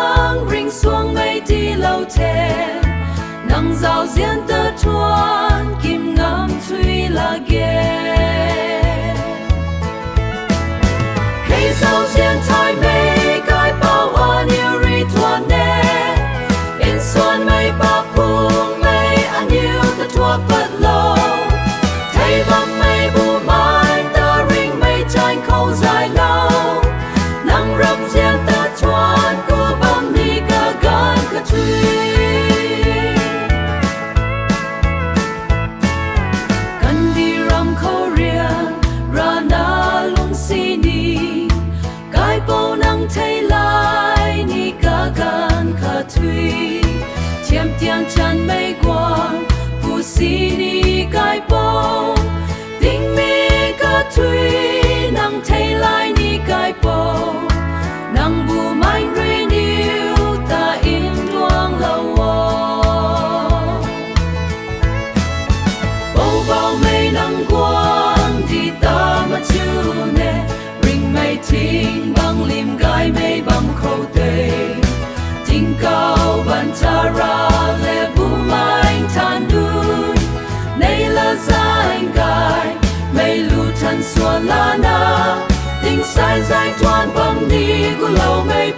quang rinh xuống mây đi lâu thề nắng rào diễn tơ chuan kim ngắm truy là ghê hay rào diễn thay mây cái bao hoa nhiều ri thuan nè in xuân mây ba khung mây ăn nhiều tơ chua bật lâu thấy băng mây bu mai ta rinh mây tranh khâu dài lâu nắng râm diễn tơ chuan của băng đi cả gan cả truy cần đi râm khâu riêng ra na lung xi ni cái bao nắng thấy lại ni cả gan cả truy chiêm tiếng chân mây quang phù xi ni cái bao tình mi cả truy nắng thấy lại ni cái bao nắng bu mai renew ta in luang lâu bầu bầu mây nắng quang đi ta mà chưa nè ring mây thinh băng lim gai mây băng khâu tê tình cao ban ta ra lệ bu mai than đuôi nay là dài gai mây lu thân xuân la na tình sai dài thoan băng đi của lâu mây